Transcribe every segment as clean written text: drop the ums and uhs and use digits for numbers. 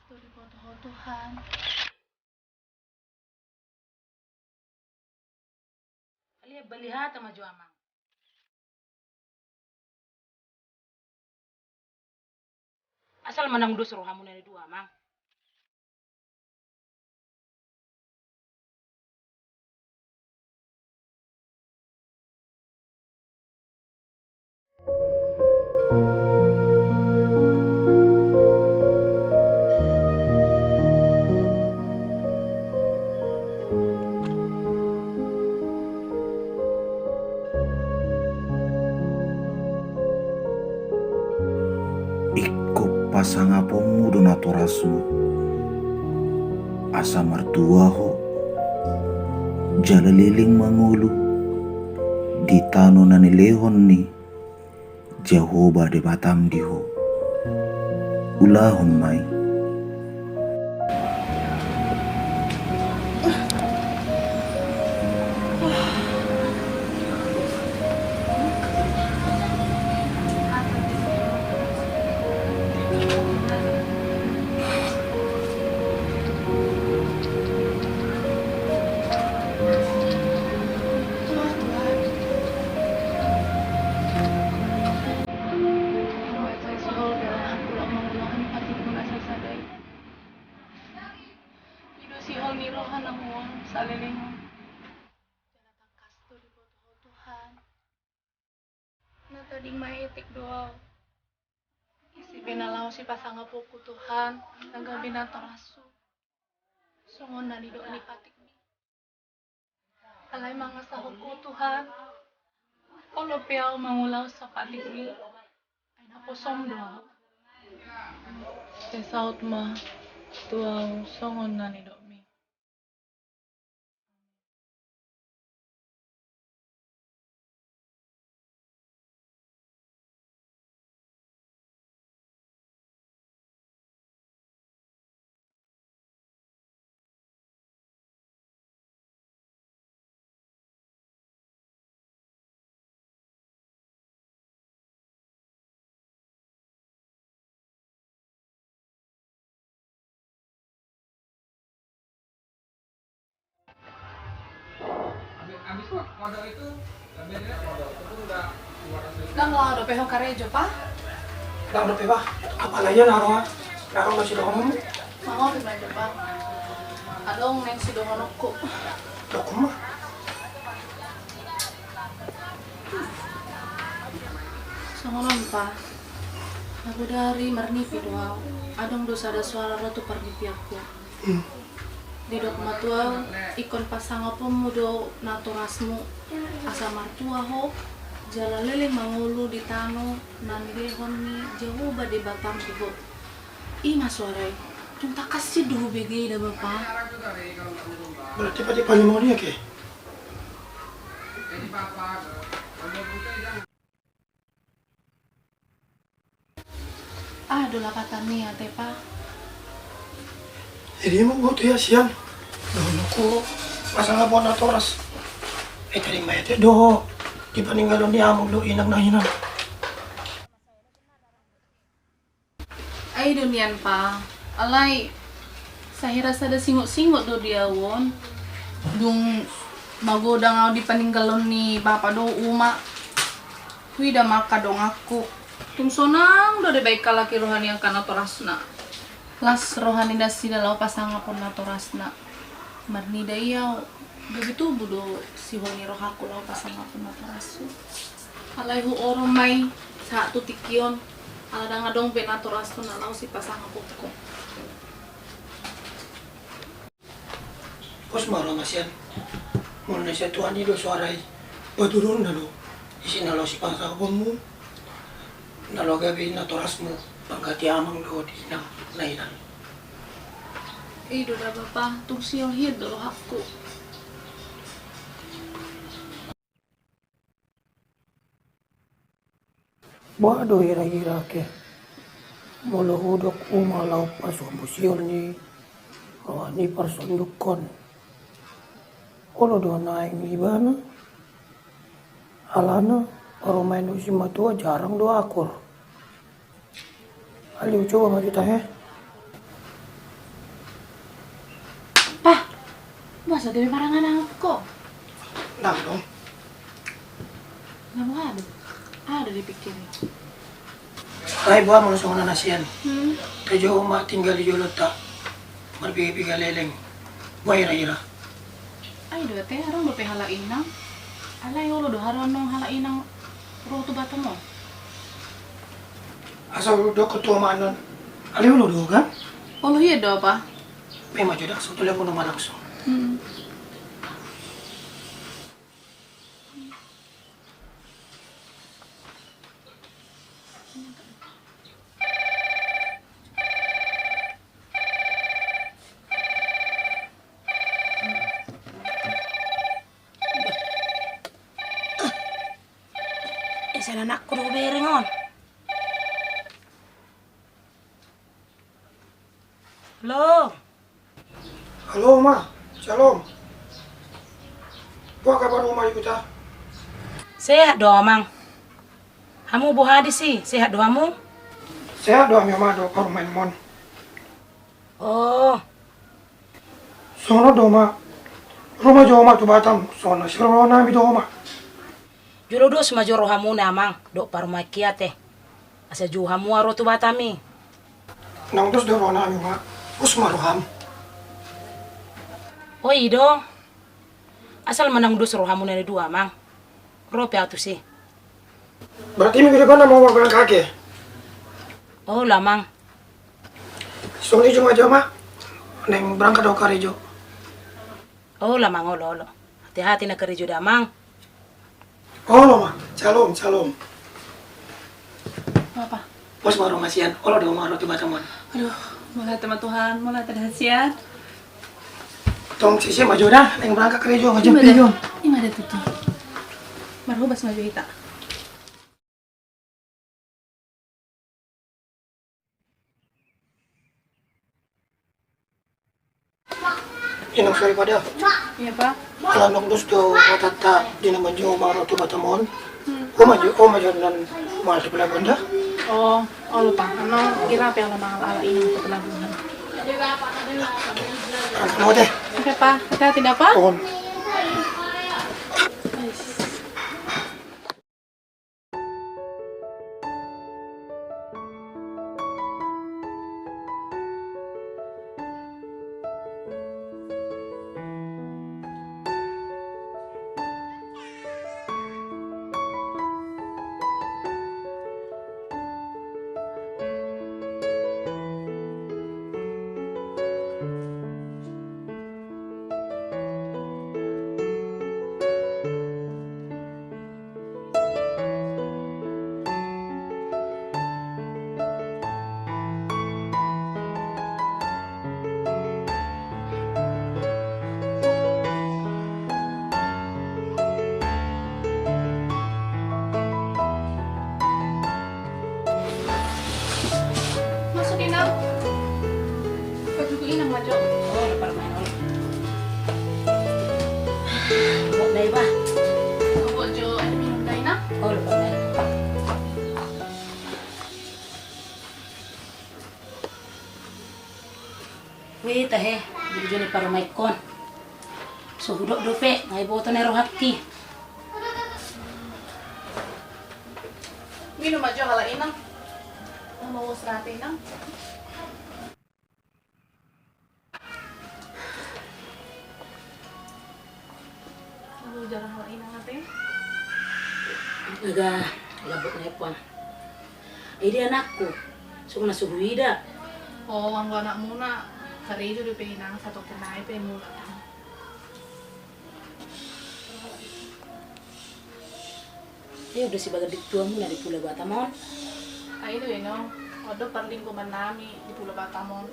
Studi foto Tuhan. Alia belihat sama Jo Amang. Asal menang dos roh kamu dari dua, Mang. Iko pasang apa mudo naturasmu asa mertua ho jala liling mangulu di tano nani lehon ni Jehovah de batam di ho ulahum mai Tadi maetik doa. Isi binalau si pasang apuku Tuhan, naga binato rasu. Songon nani doa ni patik mi. Alay mga sahuku Tuhan. Kalau piau mangulaw sa patik mi, ay naposom doa. Sesaut ma, tuaw songon nani doa mi. Abis modal itu labelnya modal itu udah 200.000. Nang lang do peho karejo pa? Lang dope ba? Kapalaya naro na sila mo. Mga pibadyo pa. Along neng si dohonok ko. Doko mo. Songonon pa. Aku dari marnipi doa. Adong dosa ada suara rotu parnipi aku. Di dok matua ikon pasang apa mudo naturasmu asa martua ho jala lele mangulu di tano nani lehon ni jauh di batam tibo ima suarai tunta kasih dulu begi da bapak Berarti pati panimo dia ke? Jadi papa dola patani ya tepa Jadi mo go ya siyan. Dono ko pasang apa naturas. Tadi mayate do. Di paningalon ni among do inang nahinan. ay dunian pa alay sahira sada singot-singot do diawon dung magoda nga di paninggalon ni bapa do uma hui da maka dong aku tung sonang do de baik kalaki rohani yang kana torasna las rohani da sida lau pasanga pon na torasna marni da iyaw begitu budo si honi rohaku lau pasanga pon na torasu alay hu orang may sa tutikyon ala nga dong penatoras to na lau si pasanga pon ko Pos maro nga siyan. Mo na siya tuan ni do suaray. Padurun na do. Isinalo si pasang mo. Nalo gabi naturas mo. Pagkati amang do di nang nahinan. do da bapa tung siyo hid do rohaku Bado hira-hira ke. Molo hudok umalaw pasumbusiyon ni rohani parsundukon. Kolo do naing ibana. Alana parumain do si matua jarang do akur. Ali coba maju teh. Masa dewe parangan aku? Nah dong. Nggak ada. Ada dipikirin. Ay buah mo sa mga nasiyan. Hmm. Tayo tinggal di Jolota. Marbibiga leleng. Buhay ira. Ay, do teh harang do pe halain nang. Alay ulo do haron nang halain nang roto bata mo. Asal do ko tuwa manon. Aliw lo do kan? Ulo hiya do pa? May majudak so tuloy ko naman langsung. Hmm. Isa na anak ko do beringon. Halo. Halo ma, shalom. Buah kabar rumah ibu ta? Sehat do amang. Hamu buhadi sih, sehat do hamu? Sehat doang ya ma do parumain mon. Oh, Sono do ma. Rumah jauh ma tu Batam. Sono sirona mi do ma. juro dos majoro hamu na amang, do parumakia teh. Asa ju hamu aro tu batami. Nang dos do rona mi ma. Us maruham. Oh ido. Asal menang dos rohamu na dua amang. Rope atu sih. Berarti minggu depan mau bilang kakek. Oh lamang. Soalnya cuma aja ma. Neng berangkat do karejo. Oh lamang olo. Hati-hati na kerja damang. Oh lo ma. Shalom, shalom. Apa? Bos baru ngasihan. Olo do ma roti Batamon. Aduh, mulai teman Tuhan, mulai terhasiat. Tong sisi maju dah. Neng berangkat karejo Ini ngajak pion. ada tutup. Marhubas maju hita. Inang sorry pada. Iya, Pak. Kalau nong dos do watata di naman jo ma roti Batamon. O maju dan mal di pelabuhan dah. Oh, lupa. Ano, kira apa yang lamang ala ini untuk pelabuhan. Ano deh. Oke, Pak. Hati-hati dah, Pak. On. Masuk Inang. Baju ko Inang maju. Oh lo parumain olo. Mau dai ba? Baju ada minum na Inang. Oh lo parumain. Wait he, biju ni parumai kon. So hudok dope, ngai boto nero hakki. Minum maju hala Inang. Mau serate Inang. Aduh, jarang hala Inang ate. Naga labok na ipon. Ay di anakku, suko na suhuida. Oh, ang anak muna. Kari itu di Inang satu kenai pe mula. Dia udah si baga tua muna di Pulau Batamon. Ay itu no. Odo perlingkuman nami di Pulau Batamon.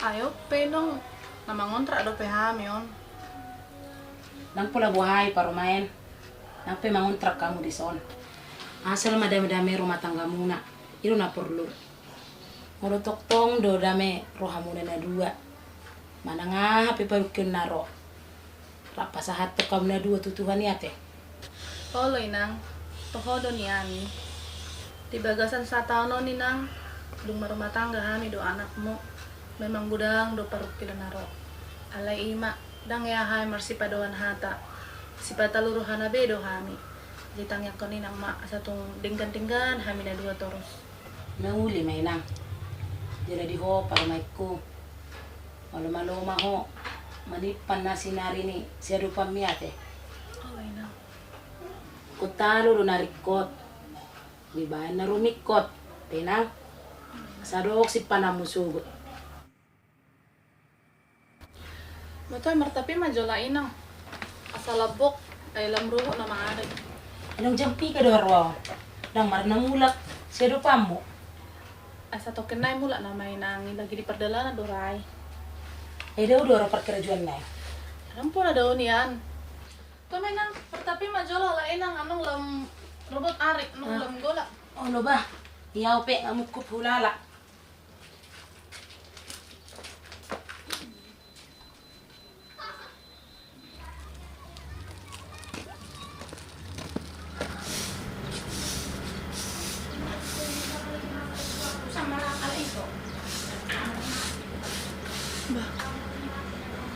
Ayo pe nong nama ngontrak do pe hamion. Nang pula buhay parumain. Nang pe mangontrak kamu di son. Asal madame-dame rumah tangga muna. Itu na perlu. Ngoro toktong do dame rohamu na dua. Mana nga happy parukin naro. Rapa sahat to kamu na dua tutuhan ya teh. Olo Inang. Tohodo ni ani. Di bagasan sa tahun ni nang. Dung rumah tangga hami do anakmu. Memang gudang do parukin naro. Alay ima. Dang ya hai marsipadohan hata. Sipataluruh hana bedo hami. Ditangya ko ni nang ma sa tong dinggan-dinggan hami na dua toros. Nauli may nang. Dila di ho para may ko. Maluma-luma ho. Manipan na sinari ni siya rupang miyate. Okay na. Kutalo ro narikot. Di ba na rumikot. Tinang. Sadok si panamusugot. Matoy martapi majolain ang asalabok ay lamruho na maaari. Anong jampi ka dorwa? Nang marnamulak siya rupang mo. Asa token na mula na may nang lagi di perdala na doray. Eh daw doro perkerajuan na. Alam po na daw niyan. To may nang martapi majola lain ang anong robot ari anong lam gola. Oh lo ba? Iyaw pe ngamuk ko hulala.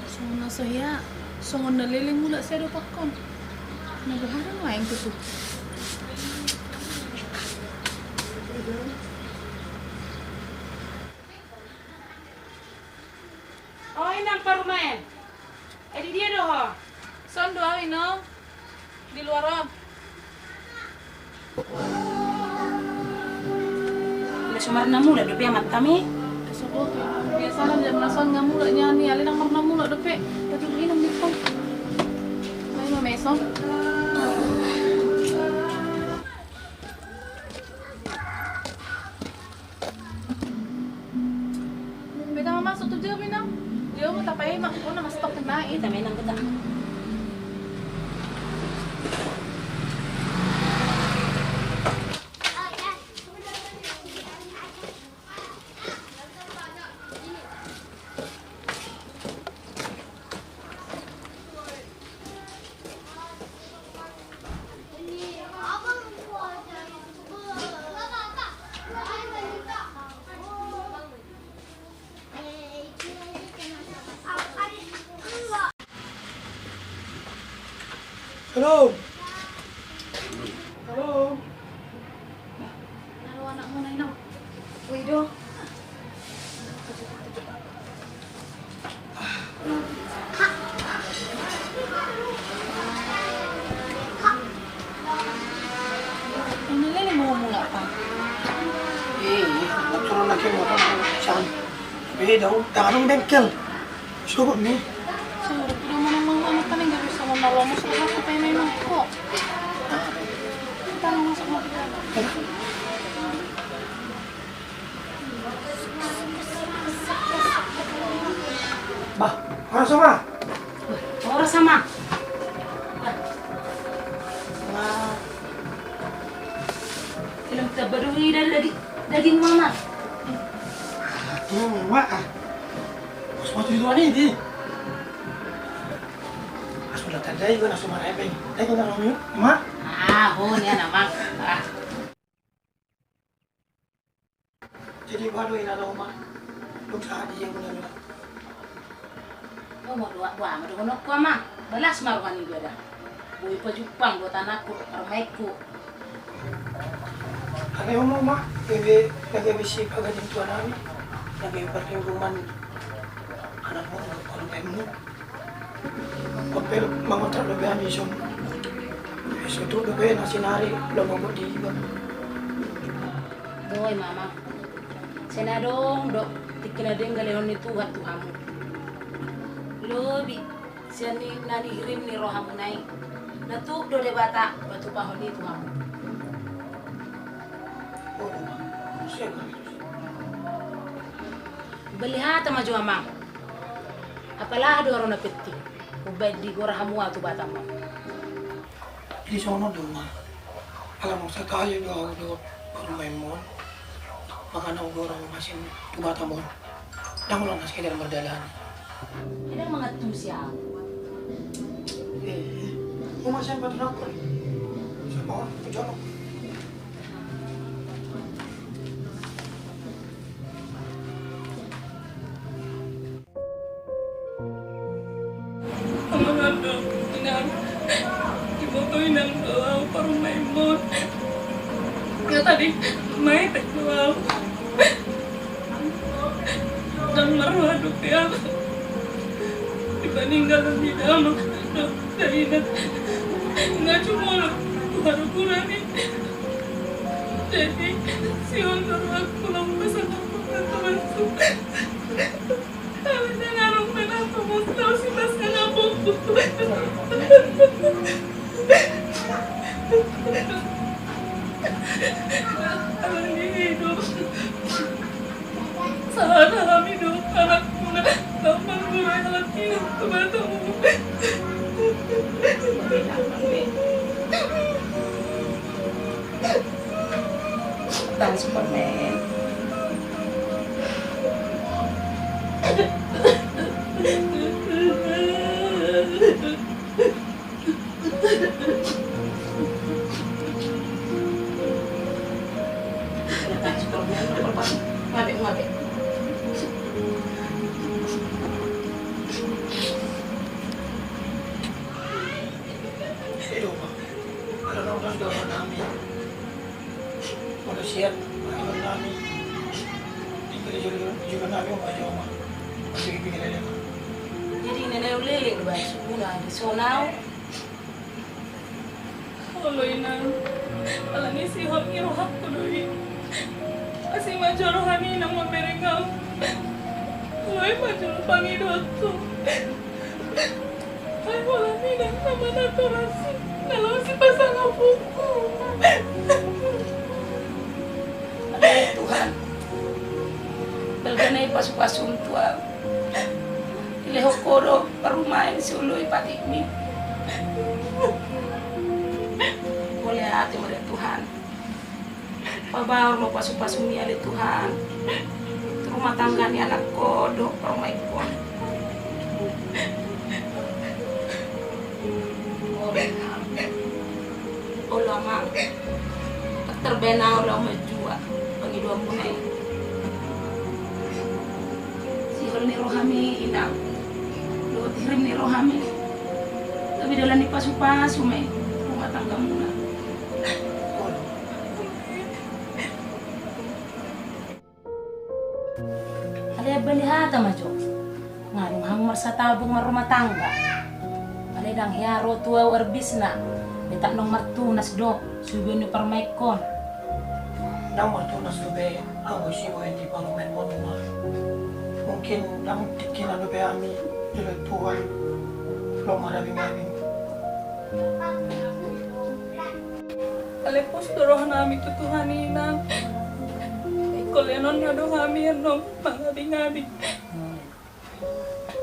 So nasaya. So naliling mula siya do pakon. Nagaharang lain tutup. Oh inang parumayan. Eh di dia doh. Son doa no? Di luar om. Udah sumar namu dah dopi amat kami. Kasubok biasa lang jam nason nga mula niya ni alin ang marna mula dope. Tapi inom di ko. Ay mo meson. Beda mama soto dia minang. Dia mo tapay mak ko na mas tok na Kita main nang kita. Hello. Hello. Naro anak mo na ino. Uy do. Ay nalili mo mula pa. Nagturon na kayo mo saan? Daw, tanong bengkel. Sugot ni. So, pero man ang mga ano kaning gabi sa mga nawa mo sa ako pa may mga ko. Tanong mo sa mga pagkala. Bah, para sama. Oras sama. Ilang tabaduhi dari daging mama. Mak. Mas mau tujuan ini di. Mas udah tandai gue langsung marah apa? Tadi nggak ngomong, mak. Ah, ho niya naman. Ah. Jadi baru ini ada mak. Lu saat dia benar. Oh, mau dua madunok ko ma. Balas marukan ni gada. Buhay pa jupang buat anakku, armaiku. Ano yung mo, mak? Nag-ibisip agad yung tuwa namin. Nag-ipartingguman anak mo, konten mo. Papel, mangontrak lo ba mission? So, ito lo ba na sinari, lumabot di iba. Doy mama. Senadong do tikinadeng galehon ni Tuhan Tuhamu. Lobi siya ni nanihirim ni rohamu nai. Natuk do de bata batu pahon ni Tuhamu. Oo, mak. Siya ka. Belihat sama jua mang. Apalah do ron napeti. Ubay di gorahamu atu bata mo. Jadi sono do, mak. Alam mo, sa tayo do main mo. Maka na orang masih tubata mo. Nang ulang nas kaya berdalan. Ilang mga tusya. Umasan pa tunak ko. Sama, pujalo. nang dibutuhin ng doaw parang may mood. Nga tadi may teknuaw. Dan marwado kaya dipaninggalan di dalam dahinat nggak cuma baru kurangin. Jadi si untuk aku lang pasang ako na tumasok. Alam niya nga nung pinapamas daw si Mas nga nga po. Alam niya Hido. Sana kami do, anak mo na tamang buhay alam niya tumato mo. Tang Superman. Tang Superman. Ngabe. Pero kalau nonton doa namin, manusia, Panginoon namin, tinggal juga namin ang kajoma. Magbibigay nila naman. Jadi nenek uliling ba suna di sonaw. Oloy na. Alam niya si Hong irohak ko doon. Kasi majoro hani nang maberengaw. Oloy majoro Panginoon to. Ay wala nilang naman naturasi. Nalaw si pasang apo ko. Aday Tuhan. Talaga na ipasok-pasok tua. Ileho koro parumain si uloy pati mi. Boleh hati mari Tuhan. Pabaw lo pasok-pasok ni ali Tuhan. Rumah tangga ni anak kodok parumai ko. Ulama terbenang ulama jua pangidua punai sihol ni rohami inang lo tirim ni rohami tapi dalam ni pasu-pasu mai rumah tangga muna ada balihata majo ngarung hang marsa tabung rumah tangga ada dang hiaro tua warbisna Detak nong martunas do, subi ni parmaikon. Nang matunas to be, ako si mo hindi pang men mo naman. Mungkin nang tikinan to be ami, ilang tuwan, lo marabing-abing. Alepos dorohan namin tutuhanin na. Ikolenon na do kami ano, mangabing-abing.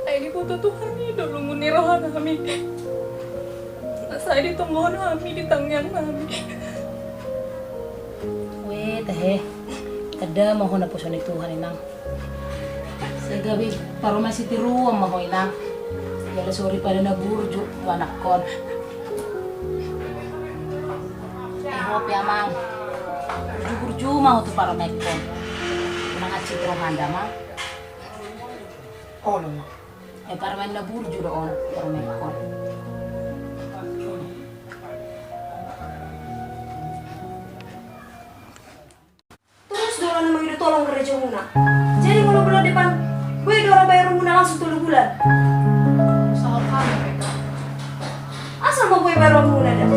Ay di ko tutuhanin do, lungunirahan namin. Saya ditungguan kami, ditangyan kami. Weh, teh. Kada mau na puso ni Tuhan inang. Sa gabi, paro masih tiruang mau inang. Yala sorry pada na burjo, tu anak kon. Hope ya mang. Burjo mau tu para mekon. Nang acit rohanda mang. Oh, naman. Para main na burjo doon, para mekon. Orang namanya udah tolong gereja muna. Jadi kalau bulan depan, gue udah orang bayar muna langsung 3 bulan. Usaha kami mereka. Asal mau gue bayar muna dah.